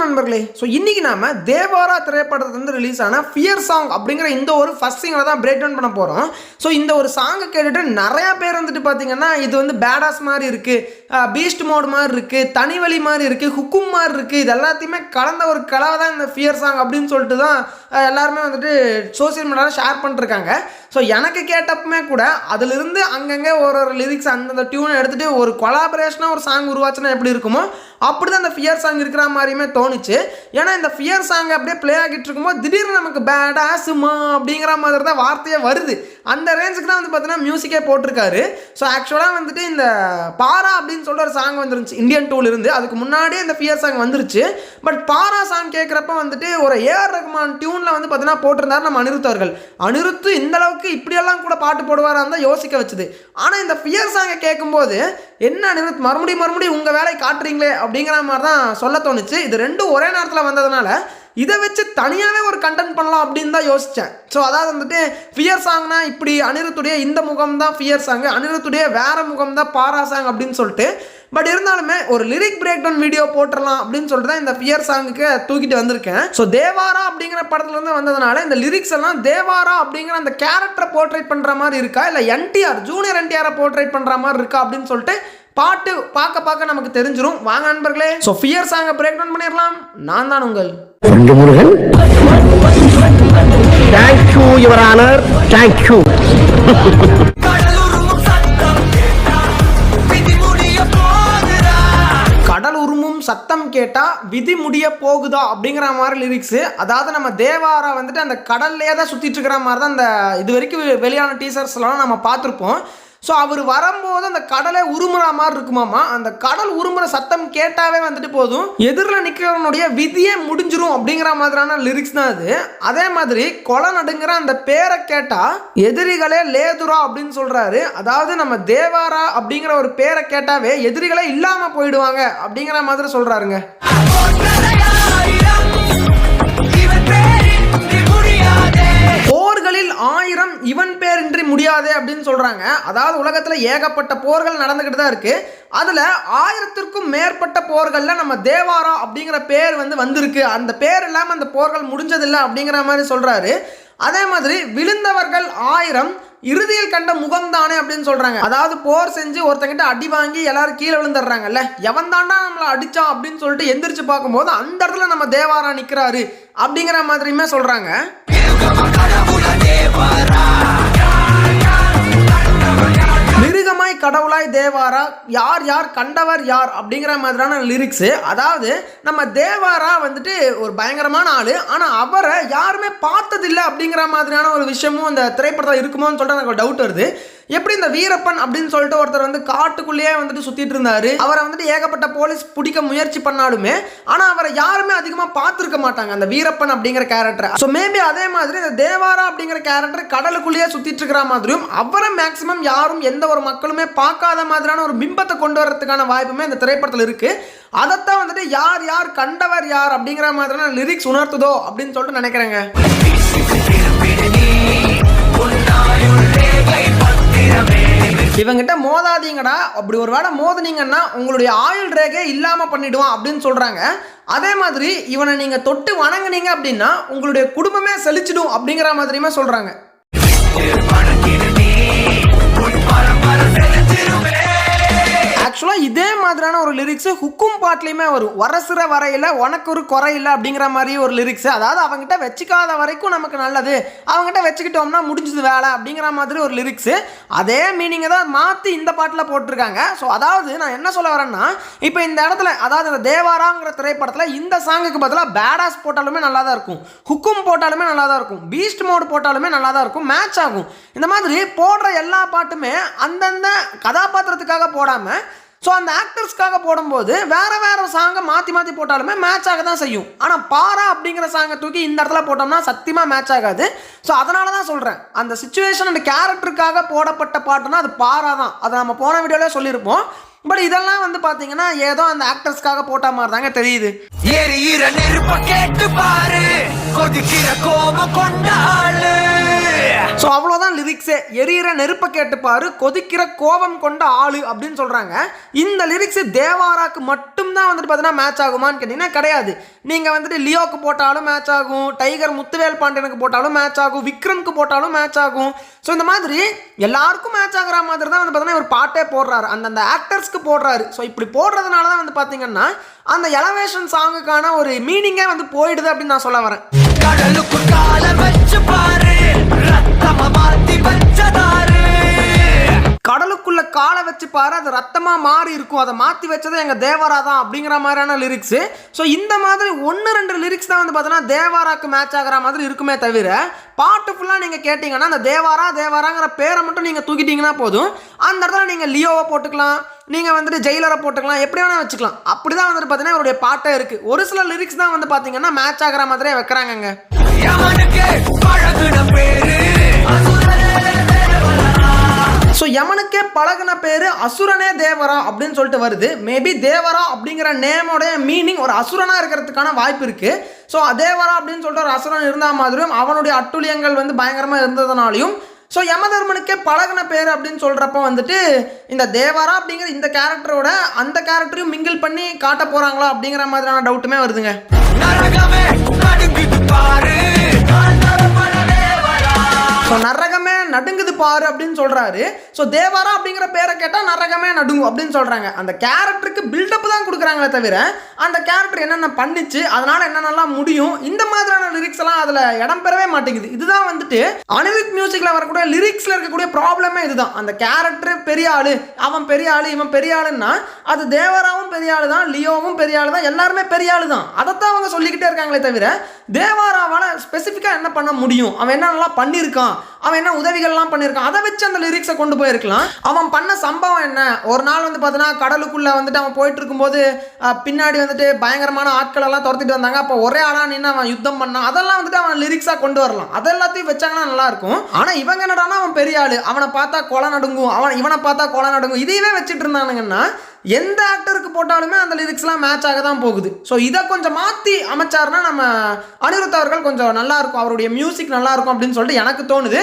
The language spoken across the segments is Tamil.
நண்பர்களே, ஸோ இன்னைக்கு நாம தேவாரா திரைப்படத்திலிருந்து ரிலீஸ் ஆன ஃபியர் சாங் அப்படிங்கிற இந்த ஒரு ஃபர்ஸ்ட் சிங்கரை தான் பிரேக் டவுன் பண்ண போகிறோம். ஸோ இந்த ஒரு சாங்கை கேட்டுட்டு நிறையா பேர் வந்துட்டு பார்த்தீங்கன்னா இது வந்து பேடாஸ் மாதிரி இருக்குது, பீஸ்ட் மோட் மாதிரி இருக்குது, தனிவழி மாதிரி இருக்குது, ஹுக்கும் மாதிரி இருக்குது, இது எல்லாத்தையுமே கலந்த ஒரு கலவை தான் இந்த ஃபியர் சாங் அப்படின்னு சொல்லிட்டு தான் எல்லாருமே வந்துட்டு சோசியல் மீடியாவில் ஷேர் பண்ணிருக்காங்க. ஸோ எனக்கு கேட்டப்பமே கூட அதிலிருந்து அங்கங்கே ஒரு லிரிக்ஸ் அந்தந்த டியூனை எடுத்துகிட்டு ஒரு கொலாபரேஷனாக ஒரு சாங் உருவாச்சுன்னா எப்படி இருக்குமோ அப்படி தான் இந்த ஃபியர் சாங் இருக்கிற மாதிரியுமே தோணுச்சு. ஏன்னா இந்த ஃபியர் சாங் அப்படியே ப்ளே ஆகிட்டு இருக்கும்போது திடீர்னு நமக்கு பேடாஸுமா அப்படிங்கிற மாதிரி தான் வார்த்தையே வருது. அந்த ரேஞ்சுக்கு தான் வந்து பார்த்தீங்கன்னா மியூசிக்கே போட்டிருக்காரு. ஸோ ஆக்சுவலாக வந்துட்டு இந்த பாரா அப்படின்னு சொல்லிட்டு ஒரு சாங் வந்துருந்துச்சு இந்தியன் டூல் இருந்து. அதுக்கு முன்னாடியே இந்த ஃபியர் சாங் வந்துருச்சு. பட் பாரா சாங் கேட்குறப்ப வந்துட்டு ஒரு ஏஆர் ரஹ்மான் டியூனில் வந்து பார்த்தீங்கன்னா போட்டிருந்தாரு நம்ம அனிருத் அவர்கள். அனிருத் இந்த அளவுக்கு இப்படியெல்லாம் கூட பாட்டு போடுவாரா இருந்தால் யோசிக்க வச்சுது. ஆனால் இந்த ஃபியர் சாங்கை கேட்கும்போது என்ன அனிருத் மறுபடியும் உங்கள் வேலையை காட்டுறீங்களே அப்படிங்கிற மாதிரி தான் சொல்ல தோணுச்சு. இது ரெண்டும் ஒரே நேரத்தில் வந்ததுனால இதை வச்சு தனியாகவே ஒரு கண்டென்ட் பண்ணலாம் அப்படின்னு தான் யோசித்தேன். ஸோ அதாவது வந்துட்டு ஃபியர் சாங்னா இப்படி அனிருத்துடைய இந்த முகம் தான் ஃபியர் சாங், அனிருத்துடைய வேறு முகம் தான் பாரா சாங் அப்படின்னு சொல்லிட்டு. பட் இருந்தாலுமே ஒரு லிரிக் பிரேக் டவுன் வீடியோ போட்டுடலாம் அப்படின்னு சொல்லிட்டு தான் இந்த ஃபியர் சாங்குக்கு தூக்கிட்டு வந்திருக்கேன். ஸோ தேவாரா அப்படிங்கிற படத்துலேருந்து வந்ததுனால இந்த லிரிக்ஸ் எல்லாம் தேவாரா அப்படிங்கிற அந்த கேரக்டரை போர்ட்ரேட் பண்ணுற மாதிரி இருக்கா, இல்லை என்டிஆர் ஜூனியர் என்டிஆரை போர்ட்ரேட் பண்ணுற மாதிரி இருக்கா அப்படின்னு சொல்லிட்டு பாட்டு பார்க்க நமக்கு தெரிஞ்சிடும். வாங்க நண்பர்களே, ஸோ ஃபியர் சாங்கை பிரேக் டவுன் பண்ணிடலாம். நான் தான் உங்கள் Murugan. Thank you your honour, thank you. கடல் உருமும் சத்தம் கேட்டா விதி முடிய போகுதா அப்படிங்கிற மாதிரி லிரிக்ஸ். அதாவது நம்ம தேவாரா வந்துட்டு அந்த கடல்லே தான் சுத்திட்டு இருக்கிற மாதிரி தான் அந்த இது வரைக்கும் வெளியான டீசர்ஸ்லாம் நம்ம பார்த்துருப்போம். ஸோ அவர் வரும்போது அந்த கடலை உருமுற மாதிரி இருக்குமாமா. அந்த கடல் உருமுற சத்தம் கேட்டாவே வந்துட்டு போதும், எதிரில் நிற்கிறவனுடைய விதியே முடிஞ்சிரும் அப்படிங்கிற மாதிரியான லிரிக்ஸ் தான் அது. அதே மாதிரி கொலை நடுங்கிற அந்த பேரை கேட்டா எதிரிகளே லேதுரா அப்படின்னு சொல்றாரு. அதாவது நம்ம தேவாரா அப்படிங்கிற ஒரு பேரை கேட்டாவே எதிரிகளே இல்லாம போயிடுவாங்க அப்படிங்கிற மாதிரி சொல்றாருங்க. போர்களில் 1000 இவன் பேரின்றி முடியாதே அப்படின்னு சொல்றாங்க. அதாவது உலகத்துல ஏகப்பட்ட போர்கள் நடந்துகிட்டு தான் இருக்கு. அதுல 1000த்திற்கும் மேற்பட்ட போர்கள்ல நம்ம தேவாரா அப்படிங்கிற பேர் வந்திருக்கு. அந்த பேர் இல்லாம அந்த போர்கள் முடிஞ்சதில்லை அப்படிங்கிற மாதிரி சொல்றாரு. அதே மாதிரி விழுந்தவர்கள் 1000 இறுதியில் கண்ட முகம் தானே அப்படின்னு சொல்றாங்க. அதாவது போர் செஞ்சு ஒருத்தங்கிட்ட அடி வாங்கி எல்லாரும் கீழே விழுந்துடுறாங்கல்ல, எவன் தாண்டா நம்மளை அடிச்சான் அப்படின்னு சொல்லிட்டு எந்திரிச்சு பார்க்கும்போது அந்த இடத்துல நம்ம தேவாரா நிற்கிறாரு அப்படிங்கிற மாதிரியுமே சொல்றாங்க. மிருகமாய் கடவுளாய் தேவாரா, யார் யார் கண்டவர் யார் அப்படிங்கிற மாதிரியான லிரிக்ஸ். அதாவது நம்ம தேவாரா வந்துட்டு ஒரு பயங்கரமான ஆளு, ஆனா அவரை யாருமே பார்த்ததில்லை அப்படிங்கிற மாதிரியான ஒரு விஷயமும் அந்த திரைப்படத்தில் இருக்குமோன்னு சொல்லிட்டு எனக்கு டவுட் வருது. எப்படி இந்த வீரப்பன் அப்படின்னு சொல்லிட்டு ஒருத்தர் காட்டுக்குள்ளேயே வந்துட்டு சுத்திட்டு இருந்தாரு. அவரை வந்துட்டு ஏகப்பட்ட போலீஸ் பிடிக்க முயற்சி பண்ணாலுமே ஆனா அவரை யாருமே அதிகமா பார்த்துருக்க மாட்டாங்க அந்த வீரப்பன் அப்படிங்கிற கேரக்டர். ஸோ மேபி அதே மாதிரி இந்த தேவாரா அப்படிங்கிற கேரக்டர் கடலுக்குள்ளேயே சுத்திட்டு இருக்கிற மாதிரியும் அவரை மேக்சிமம் யாரும் எந்த ஒரு மக்களுமே பார்க்காத மாதிரியான ஒரு பிம்பத்தை கொண்டு வரதுக்கான வாய்ப்புமே இந்த திரைப்படத்தில் இருக்கு. அதைத்தான் வந்துட்டு யார் யார் கண்டவர் யார் அப்படிங்கிற மாதிரியான லிரிக்ஸ் உணர்த்துதோ அப்படின்னு சொல்லிட்டு நினைக்கிறேங்க. இவங்கிட்ட மோதாதீங்கடா, அப்படி ஒரு வேளை மோதினீங்கன்னா உங்களுடைய ஆயுள் ரேகை இல்லாம பண்ணிடுவான் அப்படின்னு சொல்றாங்க. அதே மாதிரி இவனை நீங்க தொட்டு வணங்குனீங்க அப்படின்னா உங்களுடைய குடும்பமே செழிச்சிடும் அப்படிங்கிற மாதிரியுமே சொல்றாங்க. ஆக்சுவலாக இதே மாதிரியான ஒரு லிரிக்ஸ் ஹுக்கும் பாட்லையுமே வரும். வரசுற வரையில் உனக்கு ஒரு குறை இல்லை அப்படிங்கிற மாதிரி ஒரு லிரிக்ஸ். அதாவது அவங்ககிட்ட வச்சுக்காத வரைக்கும் நமக்கு நல்லது, அவங்ககிட்ட வச்சுக்கிட்டோம்னா முடிஞ்சது வேலை அப்படிங்கிற மாதிரி ஒரு லிரிக்ஸ். அதே மீனிங்கை தான் மாற்றி இந்த பாட்டில் போட்டிருக்காங்க. ஸோ அதாவது நான் என்ன சொல்ல வரேன்னா, இப்போ இந்த இடத்துல அதாவது இந்த தேவாராங்கிற திரைப்படத்தில் இந்த சாங்குக்கு பதிலாக பேடாஸ் போட்டாலுமே நல்லா தான் இருக்கும், ஹுக்கும் போட்டாலுமே நல்லா தான் இருக்கும், பீஸ்ட் மோட் போட்டாலுமே நல்லா தான் இருக்கும், மேட்ச் ஆகும். இந்த மாதிரி போடுற எல்லா பாட்டுமே அந்தந்த கதாபாத்திரத்துக்காக போடாமல் ஸோ அந்த ஆக்டர்ஸ்க்காக போடும்போது வேற வேற சாங்கை மாற்றி போட்டாலுமே மேட்ச் ஆக தான் செய்யும். ஆனால் பாரா அப்படிங்கிற சாங்கை தூக்கி இந்த இடத்துல போட்டோம்னா சத்தியமாக மேட்ச் ஆகாது. ஸோ அதனால தான் சொல்கிறேன், அந்த சிச்சுவேஷன் அந்த கேரக்டருக்காக போடப்பட்ட பாட்டுனா அது பாரா தான். அதை நம்ம போன வீடியோவில் சொல்லியிருப்போம். பட் இதெல்லாம் பார்த்தீங்கன்னா ஏதோ அந்த ஆக்டர்ஸ்க்காக போட்ட மாதிரி தாங்க தெரியுது. எரியிற நெருப்ப கேட்டு பாரு, கொதிக்கிற கோபம் கொண்டாளு. ஸோ அவ்வளோதான் லிரிக்ஸே. எரியிற நெருப்பை கேட்டுப்பாரு, கொதிக்கிற கோபம் கொண்ட ஆளு அப்படின்னு சொல்கிறாங்க. இந்த லிரிக்ஸ் தேவாராக்கு மட்டும்தான் வந்துட்டு பார்த்தீங்கன்னா மேட்ச் ஆகுமான்னு கேட்டிங்கன்னா கிடையாது. நீங்கள் வந்துட்டு லியோக்கு போட்டாலும் மேட்ச் ஆகும், டைகர் முத்துவேல் பாண்டியனுக்கு போட்டாலும் மேட்ச் ஆகும், விக்ரம்க்கு போட்டாலும் மேட்ச் ஆகும். ஸோ இந்த மாதிரி எல்லாருக்கும் மேட்ச் ஆகிற மாதிரி தான் வந்து பார்த்தீங்கன்னா ஒரு பாட்டே போடுறாரு, அந்தந்த ஆக்டர்ஸ்க்கு போடுறாரு. ஸோ இப்படி போடுறதுனால தான் வந்து பார்த்தீங்கன்னா அந்த எலவேஷன் சாங்குக்கான ஒரு மீனிங்கே வந்து போயிடுது அப்படின்னு நான் சொல்ல வரேன். கடலுக்குள்ள காலை வச்சு பாரு, அது ரத்தமா மாறி இருக்கும், அதை மாற்றி வச்சது எங்கள் தேவாரா தான் அப்படிங்கிற மாதிரியான லிரிக்ஸு. ஸோ இந்த மாதிரி 1-2 லிரிக்ஸ் தான் வந்து பார்த்தீங்கன்னா தேவாராக்கு மேட்ச் ஆகிற மாதிரி இருக்குமே தவிர பாட்டு ஃபுல்லாக நீங்கள் கேட்டிங்கன்னா அந்த தேவாராங்கிற பேரை மட்டும் நீங்கள் தூக்கிட்டீங்கன்னா போதும். அந்த இடத்துல நீங்கள் லியோவை போட்டுக்கலாம், நீங்கள் வந்துட்டு ஜெயிலரை போட்டுக்கலாம், எப்படி வேணால் வச்சுக்கலாம். அப்படி தான் வந்துட்டு பார்த்தீங்கன்னா அவருடைய பாட்டே இருக்குது. ஒரு சில லிரிக்ஸ் தான் வந்து பார்த்தீங்கன்னா மேட்ச் ஆகிற மாதிரியே வைக்கிறாங்கங்க. ஸோ யமனுக்கே பழகின பேர் அசுரனே தேவரா அப்படின்னு சொல்லிட்டு வருது. மேபி தேவரா அப்படிங்கிற நேமோடைய மீனிங் ஒரு அசுரனாக இருக்கிறதுக்கான வாய்ப்பு இருக்குது. ஸோ தேவரா அப்படின்னு சொல்லிட்டு ஒரு அசுரன் இருந்தால் மாதிரியும் அவனுடைய அட்டுழியங்கள் வந்து பயங்கரமாக இருந்ததுனாலையும் ஸோ யமதர்மனுக்கே பழகின பேர் அப்படின்னு சொல்கிறப்ப வந்துட்டு இந்த தேவரா அப்படிங்கிற இந்த கேரக்டரோட அந்த கேரக்டரையும் மிங்கிள் பண்ணி காட்ட போகிறாங்களா அப்படிங்கிற மாதிரியான டவுட்டுமே வருதுங்க. ஸோ நரகமே நடுங்குது பாரு அப்படின்னு சொல்கிறாரு. ஸோ தேவாரா அப்படிங்கிற பேரை கேட்டால் நரகமே நடுங்கும் அப்படின்னு சொல்கிறாங்க. அந்த கேரக்டருக்கு பில்டப் தான் கொடுக்குறாங்களே தவிர அந்த கேரக்டர் என்னென்ன பண்ணிச்சு, அதனால் என்னென்னலாம் முடியும், இந்த மாதிரியான லிரிக்ஸ் எல்லாம் அதில் இடம் பெறவே மாட்டேங்குது. இதுதான் வந்துட்டு அனிருத் மியூசிக்கில் வரக்கூடிய லிரிக்ஸில் இருக்கக்கூடிய ப்ராப்ளமே இதுதான். அந்த கேரக்டர் பெரிய ஆளு, அவன் பெரிய ஆளு, இவன் பெரிய ஆளுன்னா அது தேவராவும் பெரிய ஆளு தான், லியோவும் பெரிய ஆளு தான், எல்லாருமே பெரிய ஆளு தான். அதைத்தான் அவங்க சொல்லிக்கிட்டே இருக்காங்களே தவிர தேவாராவால் ஸ்பெசிஃபிக்காக என்ன பண்ண முடியும், அவன் என்னென்னலாம் பண்ணியிருக்கான், அவன் என்ன உதவிகள்லாம் பண்ணியிருக்கான், அதை வச்சு அந்த லிரிக்ஸை கொண்டு போயிருக்கலாம். அவன் பண்ண சம்பவம் என்ன, ஒரு நாள் வந்து பார்த்தீங்கன்னா கடலுக்குள்ளே வந்துட்டு அவன் போயிட்டு இருக்கும்போது பின்னாடி வந்துட்டு பயங்கரமான ஆட்கள் எல்லாம் துரத்திட்டு வந்தாங்க, அப்போ ஒரே ஆளா நின்று அவன் யுத்தம் பண்ணான், அதெல்லாம் வந்துட்டு அவன் லிரிக்ஸாக கொண்டு வரலாம். அதெல்லாத்தையும் வச்சாங்கன்னா நல்லா இருக்கும். ஆனால் இவங்க என்னடானா அவன் பெரிய ஆளு, அவனை பார்த்தா கொலை நடுங்கும், இவனை பார்த்தா கொலை நடுங்கும், இதையவே வச்சுட்டு இருந்தானுங்கன்னா எந்த ஆக்டருக்கு போட்டாலுமே அந்த லிரிக்ஸ்லாம் மேட்ச் ஆக தான் போகுது. ஸோ இதை கொஞ்சம் மாற்றி அமைச்சாருன்னா நம்ம அனிருத் அவர்கள் கொஞ்சம் நல்லா இருக்கும், அவருடைய மியூசிக் நல்லா இருக்கும் அப்படின்னு சொல்லிட்டு எனக்கு தோணுது.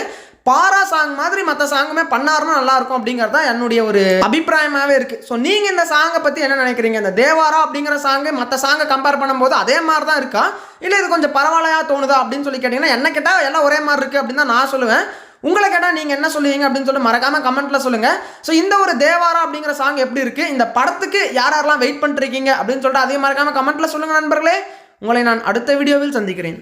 பாரா சாங் மாதிரி மற்ற சாங்குமே பண்ணாருன்னா நல்லா இருக்கும் அப்படிங்கிறது தான் என்னுடைய ஒரு அபிப்பிராயமாகவே இருக்குது. ஸோ நீங்கள் இந்த சாங்கை பற்றி என்ன நினைக்கிறீங்க? இந்த தேவாரா அப்படிங்கிற சாங்கு மற்ற சாங்கை கம்பேர் பண்ணும்போது அதே மாதிரி தான் இருக்கா, இல்லை இது கொஞ்சம் பரவாயில்லையா தோணுதா அப்படின்னு சொல்லி கேட்டிங்கன்னா என்ன கேட்டால் எல்லாம் ஒரே மாதிரி இருக்குது அப்படின்னு தான் நான் சொல்லுவேன். உங்களை கேட்டால் நீங்கள் என்ன சொல்லுவீங்க அப்படின்னு சொல்லிட்டு மறக்காமல் கமெண்ட்டில் சொல்லுங்கள். ஸோ இந்த ஒரு தேவாரா அப்படிங்கிற சாங் எப்படி இருக்குது, இந்த படத்துக்கு யாரெல்லாம் வெயிட் பண்ணிருக்கீங்க அப்படின்னு சொல்லிட்டு அதையும் மறக்காமல் கமெண்ட்டில் சொல்லுங்கள் நண்பர்களே. உங்களை நான் அடுத்த வீடியோவில் சந்திக்கிறேன்.